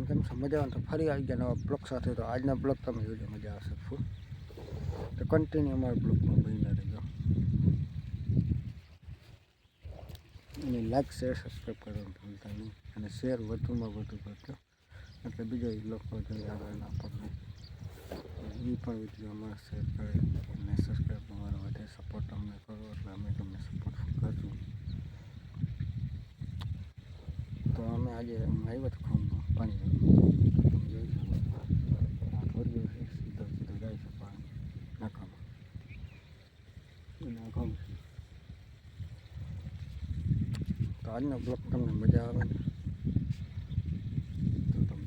કેમ છે મજા તો ફરી આવી ગયા નવા બ્લોગ સાથે. તો આજના બ્લોગ તમે જોજો, મજા આવશે ફૂલ. તો કન્ટિન્યુ અમારા બ્લોગમાં બનીને રહેજો અને લાઈક શેર સબસ્ક્રાઈબ કરવાનું ભૂલતા નહીં, અને શેર વધુમાં વધુ કરજો એટલે બીજા લોકો જોઈએ આગળના આપણને એ પણ વિડીયો અમારે શેર કરે અને સબસ્ક્રાઈબ અમારા વધે સપોર્ટ અમને કરો એટલે અમે તમને સપોર્ટ કરશું. તો અમે આજે આવ્યા તો ખાવામાં પાણી જોઈ શકો આ થોડી છે, સીધો સીધો જાય છે પાણી નાખવામાં. તો આજનો બ્લોગ તમને મજા આવે ને તો તમે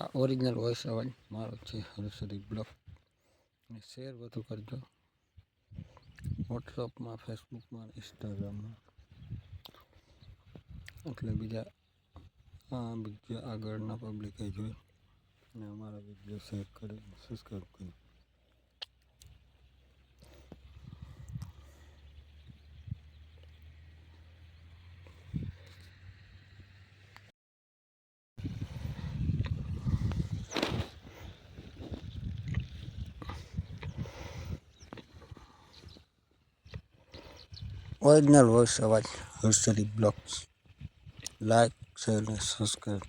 આ ઓરિજિનલ વોઇસ અવાજ મારો છે હર્ષદીપ બ્લોગ. અને શેર વધુ કરજો વોટ્સઅપમાં, ફેસબુકમાં, ઇન્સ્ટાગ્રામમાં, એટલે બીજા આગળના પબ્લિકે જોઈ અને અમારા વિડીયો શેર કરી સબસ્ક્રાઈબ કરી. ઓરિજિનલ વોઇસ અવાજ હર્ષદીપ બ્લોગ્સ. લાઈક શેર અને સબસ્ક્રાઈબ.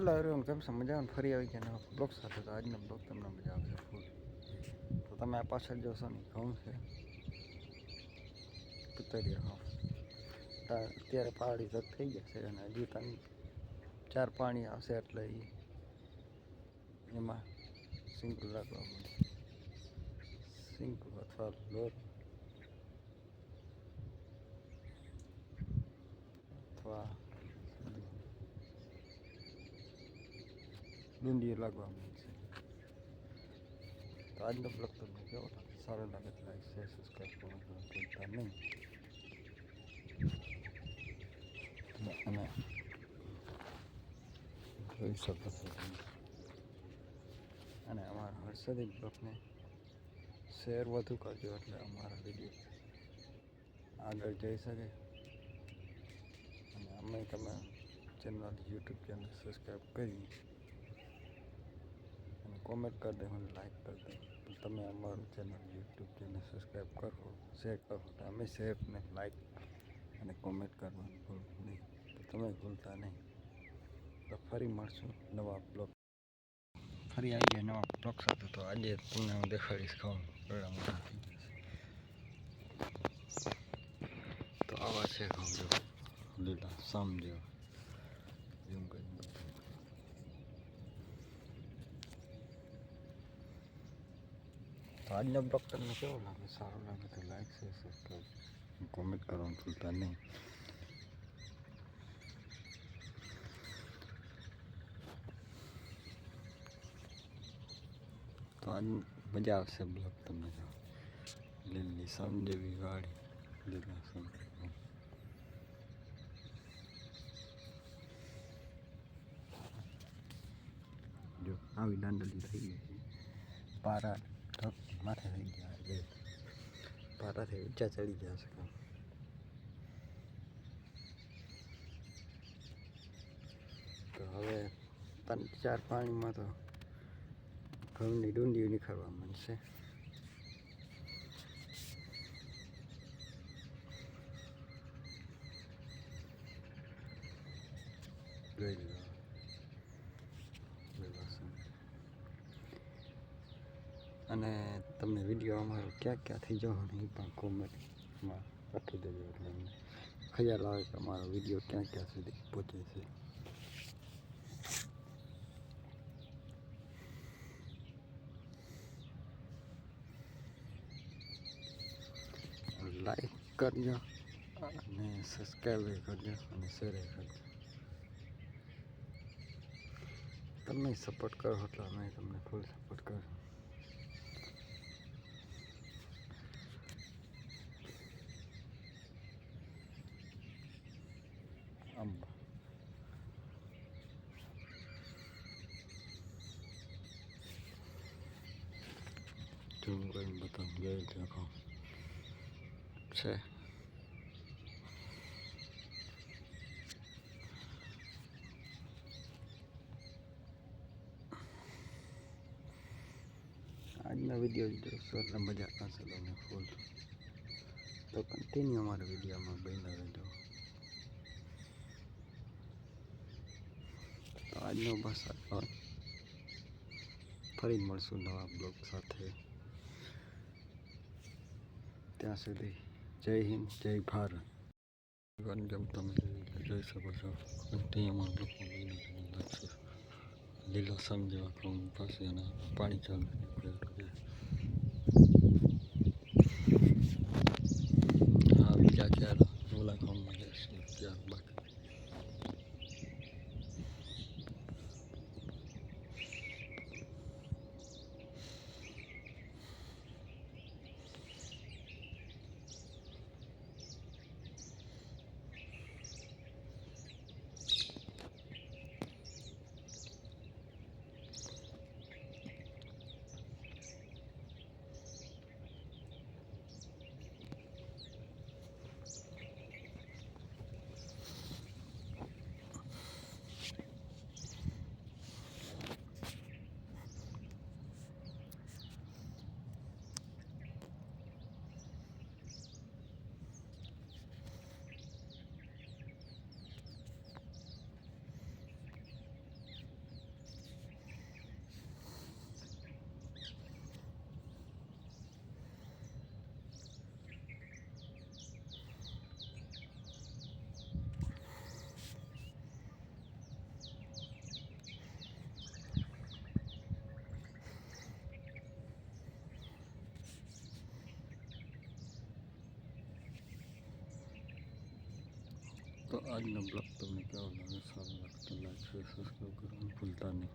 હેલો એવરીવન, કેમ છે મજામાં? ફરી આવી ગયા નવા બ્લોગ સાથે. તો આજનો બ્લોગ તમને મજા આવશે ફૂલ. તો તમે આ પાછળ જોશો ને ઘઉં છે પિતરિયા ઘઉં. અત્યારે પાડી જત થઈ ગયા છે અને હજી 3-4 પાણી આવશે એટલે એમાં સિંકુ લાગવા મળશે. સિંકુ અથવા લોર અથવા ડુંડીઓ લાગવા મળશે. તો આજનો બ્લોગ તમને કેવો લાગે? સારો લાગે તો લાઈક શેર સબસ્ક્રાઈબ કરવાનું ભૂલતા નહીં. અને જોઈ શકો છો તમે. અને અમારા હર્ષદીપ બ્લોગને શેર વધુ કરજો એટલે અમારા વિડીયો આગળ જઈ શકે. અને અમે તમે ચેનલ યુટ્યુબ ચેનલ સબસ્ક્રાઈબ કરી અને કોમેન્ટ કરી દે અને લાઈક કરી દે. તમે અમારું ચેનલ યુટ્યુબ ચેનલ સબસ્ક્રાઈબ કરો, શેર કરો તો અમે શેર ને લાઈક અને કોમેન્ટ કરવાનું ભૂલતા નહીં. તો તમે ભૂલતા નહીં. તો ફરી મળશું નવા બ્લોગ. ફરી આવી ગયા નવા બ્લોક સાથે. તો આજે તમને હું દેખાડીશ ઘઉં કેવડા મોટા થઈ ગયા છે. તો આવા છે ઘઉં જો લીલા સામ જેવા જેમ કરી બતાવું. તો આજનો બ્લોગ તમને કેવો લાગે? સારો લાગે તો લાઈક શેર સબસ્ક્રાઈબ કોમેન્ટ કરવાનું ભૂલતા નહીં. તો આજ મજા આવશે બ્લોગ તમને જો લીલી સમજેવી વાળી લીલા સમ જો આવી દાંડલી થઈ ગઈ છે. પારા ઢગ માથે થઈ ગયા છે. પારાથી ઊંચા ચડી ગયા છે. તો હવે 3-4 પાણીમાં તો ઘઉંની ડુંડીઓ નીકળવા માંડશે. જોઈ લો અને તમને વિડીયો અમારો ક્યાં થઈ જવો ને એ પણ કોમેન્ટમાં લખી દેજો એટલે અમને ખ્યાલ આવે કે અમારો વિડીયો ક્યાં સુધી પહોંચે છે. લાઈક કરજો અને સબસ્ક્રાઈબ કરજો અને શેર કરજો. તમે સપોર્ટ કરો એટલે અમે તમને ફૂલ સપોર્ટ કરો. ઝૂમ કરીને બતાવું જોઈ દેખો છે. આજનો વિડીયો જોશો એટલે મજા આવશે તમને ફૂલ. તો કન્ટિન્યુ અમારા વિડીયોમાં બન્યા રહેજો. તો આજનો બસ ફરી મળશું નવા બ્લોગ સાથે. ત્યાં સુધી જય હિન્દ જય ભારત. જેમ તમે જોઈ શકો છો કન્ટિન્યુમાં બ્લોગમાં બન્યા લાગશે. લીલા સમ જેવા ઘઉં પાસે અને પાણી ચાલુ હા બીજા ક્યારે ઓલા ઘઉંમાં જશે ત્યાં બાકી. તો આજનો બ્લોગ તમને કેવો લાગે? સારો લાગે તો લાઈક શેર સબસ્ક્રાઈબ કરવાનું ભૂલતા નહીં.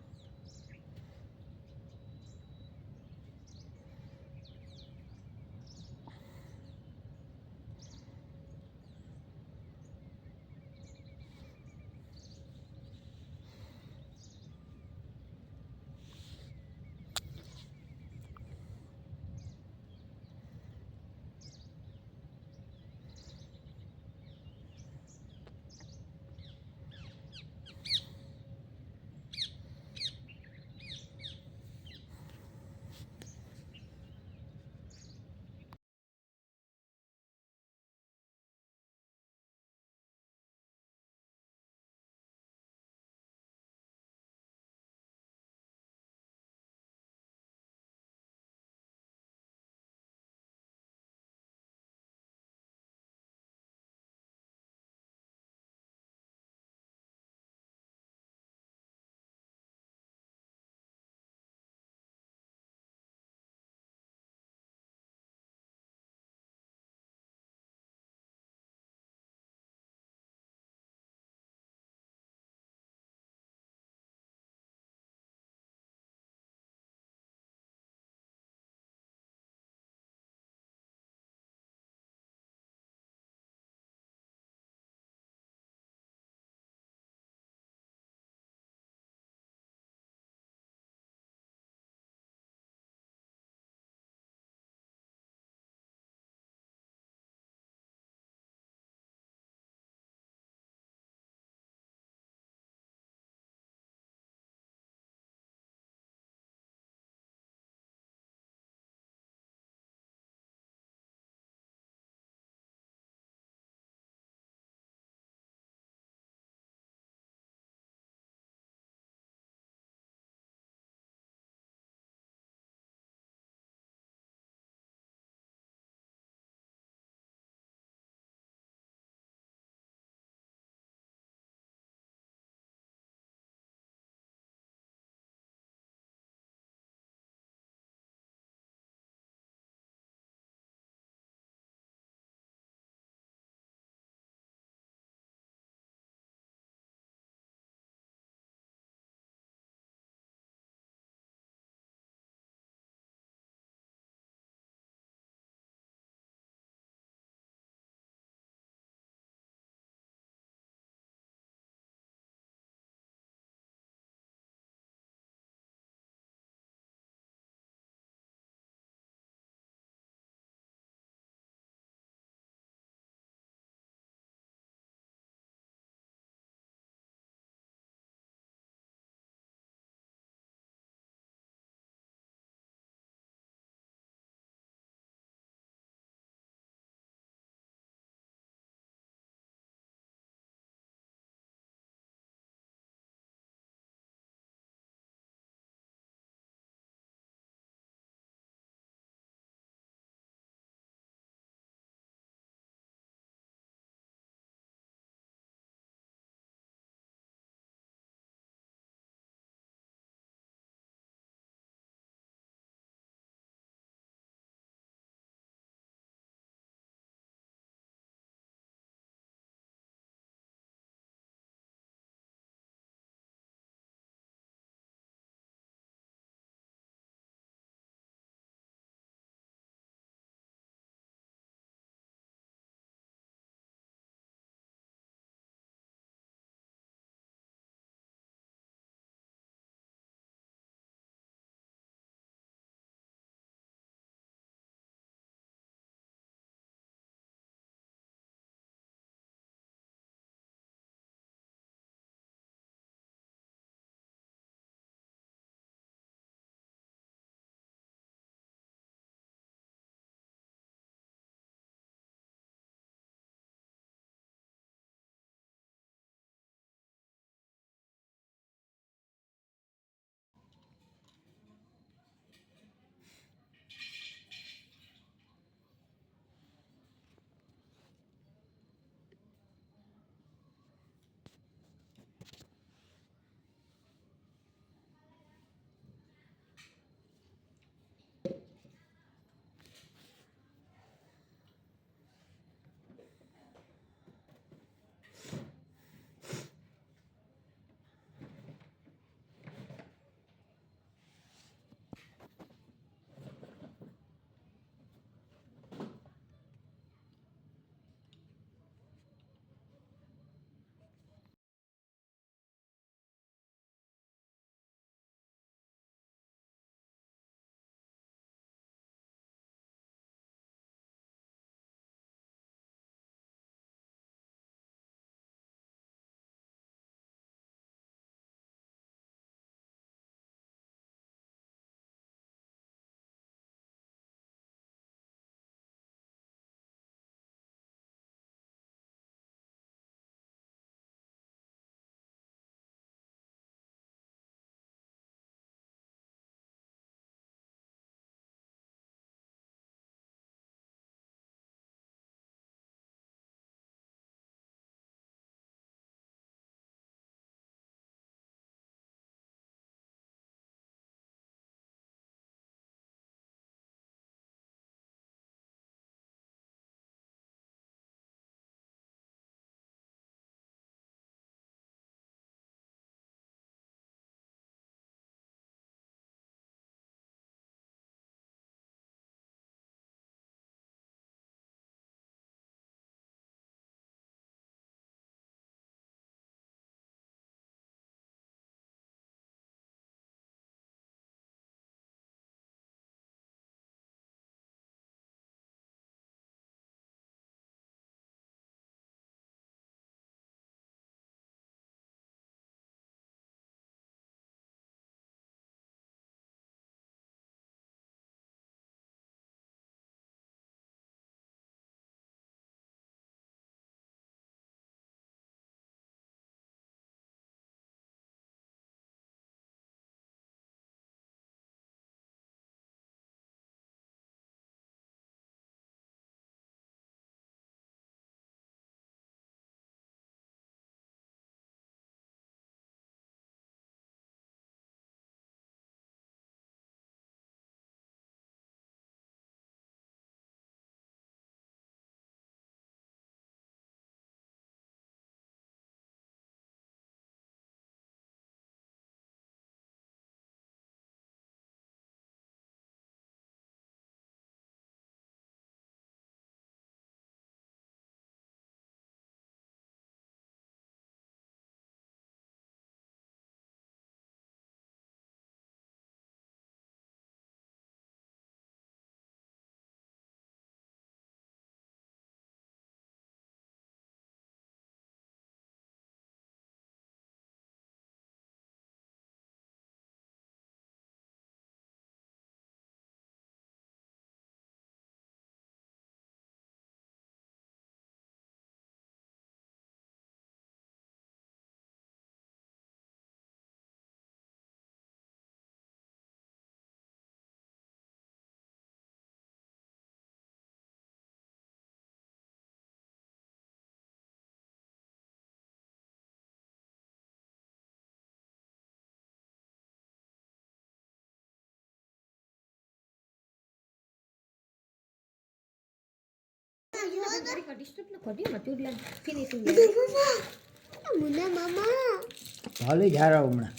હાલે જારા હમણાં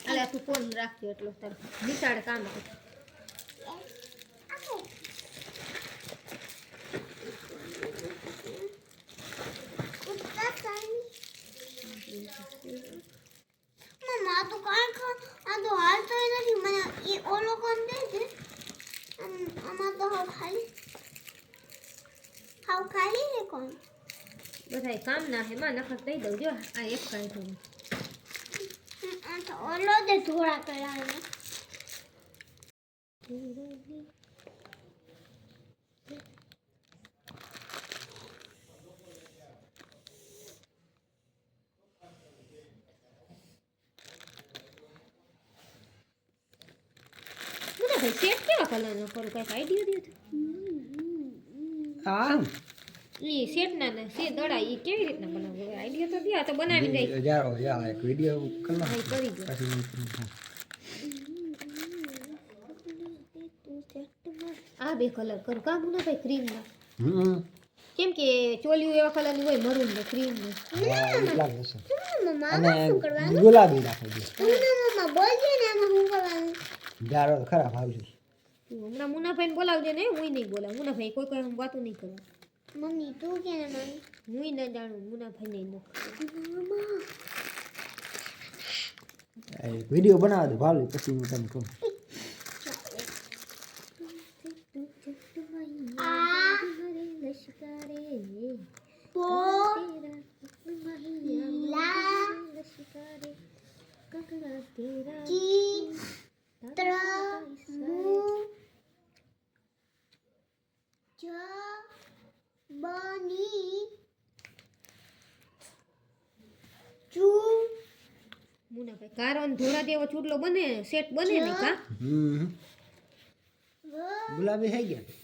અલે તું ફોન રાખજો એટલો તાર નિશાળ કામ કર મમ્મા તો કાઈ આ તો હાલ તો નથી મને એ ઓલો કોણ દે છે આમાં તો ખાલી છે કોણ બધાય કામ ના હે માં નખત દઈ દઉં જો આ એક કાઈ દઉં આ તો ઓલો દે થોડા કલાને સેટ કેવા કલરનો કરું કઈક આઈડિયા દે તો હા ઈ સેટ ના ને સે દડા ઈ કેવી રીતના બનાવવું આઈડિયા તો દે આ તો બનાવી દઈ જારો યા એક વિડિયો કરના હા કરી દો આ બે કલર કરું કામ ના ભાઈ ક્રીમ ના કેમ કે ચોલિયું એવા કલર ની હોય મરૂન ને ક્રીમ ને એટલા હશે મમ્મા અને ગુલાબી રાખી દે મમ્મા બોલજે ને આમાં શું કરવાનું જારો તો ખરાબ આવશે હમણાં મુનાભાઈને બોલાવજે ને હું નહીં બોલાવ મુનાભાઈ કોઈ કોઈ વાતો નહીં કરે મમ્મી તું કે મમ્મી હું ન જાણું મુનાભાઈ નહીં વિડિયો બનાવ દે ભાલી પછી હું તને કહું મુનાભાઈ કારો ને ધોળા જેવો ચૂડલો બને સેટ બને ને કા ગુલાબી થઈ ગયા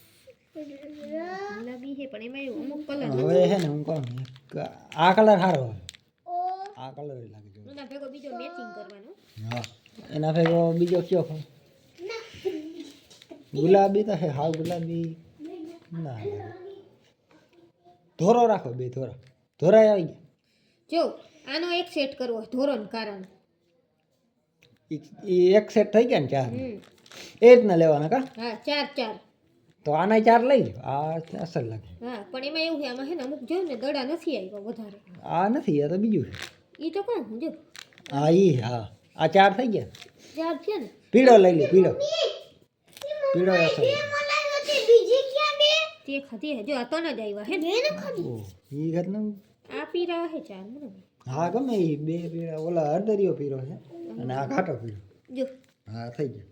ગુલાબી છે પણ એમાં એવું અમુક કલર હવે હે ને હું કહું આ કલર સારો આ કલર લાગે જો મુના ભેગો બીજો મેચિંગ કરવાનો હા એના ભેગો બીજો કયો ખો ગુલાબી તો હે હા ગુલાબી ના ધોરો રાખો બે ધોરા આવી ગયા જો આનો એક સેટ કરવો ધોરો ને કારણ એ એક સેટ થઈ ગયા ને ચાર એ જ ના લેવાના કા હા ચાર તો આના ચાર લઈ લો આ અસર લાગે હા પણ એમાં એવું છે આમાં છે ને અમુક જો ને દડા નથી આવ્યા વધારે આ નથી આ તો બીજું છે ઈ તો કોણ જો હા ઈ હા આ ચાર થઈ ગયા ચાર છે ને પીળો લઈ લે પીળો અસર બીજી ક્યાં બે તે ખાધી હે જો આ ત્રણ જ આવ્યા હે ને એને ખાધી ઈ ઘટનું આ પીરા હે ચાર મને હા ગમે એ બે પીળા ઓલા હળદરિયો પીળો છે અને આ ઘાટો પીળો જો હા થઈ ગયો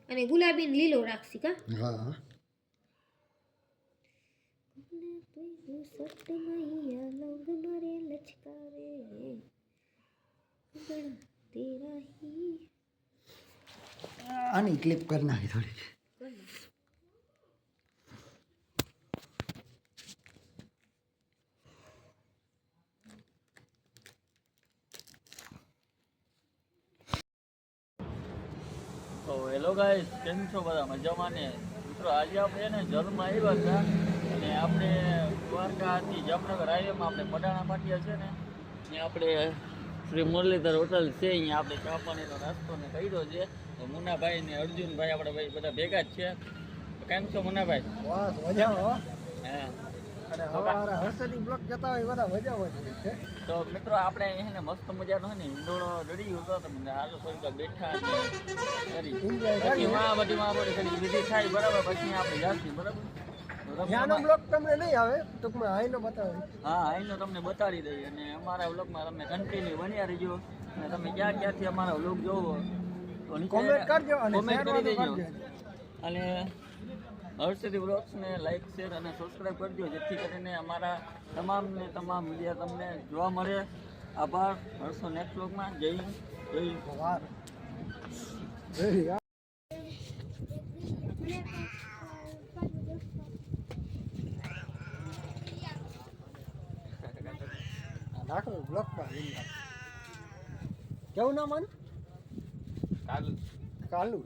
અને ગુલાબી ને લીલો રાખશી કા હા આની ક્લિપ કરી નાખી થોડીક તો હેલો ગાઈસ કેમ છો બધા મજામાં ને મિત્રો આજે આપણે ને જલમાં આવ્યા હતા અને આપણે દ્વારકાથી જામનગર હાઈવેમાં આપણે પડાણા પાટિયા છે ને ત્યાં આપણે શ્રી મુરલીધર હોટલ છે અહીંયા આપણે ચા પાણીનો નાસ્તો ને કર્યો છે તો મુનાભાઈ ને અર્જુનભાઈ આપણે ભાઈ બધા ભેગા જ છે કેમ છો મુનાભાઈ બસ મજામાં હા અને હવારે હર્ષદી બ્લોક જતા હોય બધા મજામાં છે તો મિત્રો આપણે એને મસ્ત મજાનો છે ને હિંડોળો રડી હતો તો મને હાલો થોડીક બેઠા કરી પછી માં બધી થોડી વિધિ થાય બરાબર પછી આપણે જાશું બરાબર ત્યાંનો બ્લોક તમને નહીં આવે ટૂંકમાં આઈનો બતાવે હા અહીંનો તમને બતાડી દઈએ અને અમારા વ્લોગમાં તમે કન્ટિન્યુ બન્યા રહેજો અને તમે ક્યાં ક્યાંથી અમારા વ્લોગ જોવો તો કોમેન્ટ કરજો અને કોમેન્ટ કરી દેજો કરજો અને હર્ષદી વ્લોગ્સને લાઈક શેર અને સબસ્ક્રાઈબ કરજો જેથી કરીને અમારા તમામ વિડીયો તમને જોવા મળે આભાર હર્ષો નેક્સ્ટ વ્લોગમાં જય વાર નાખો બ્લોકમાં કેવું નામ આનું કાલુ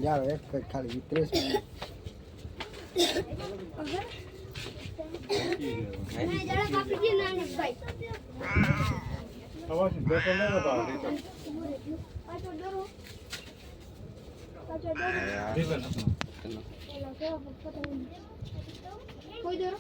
યાર એક જ ખાલી 30 મિનિટ કોઈ દરો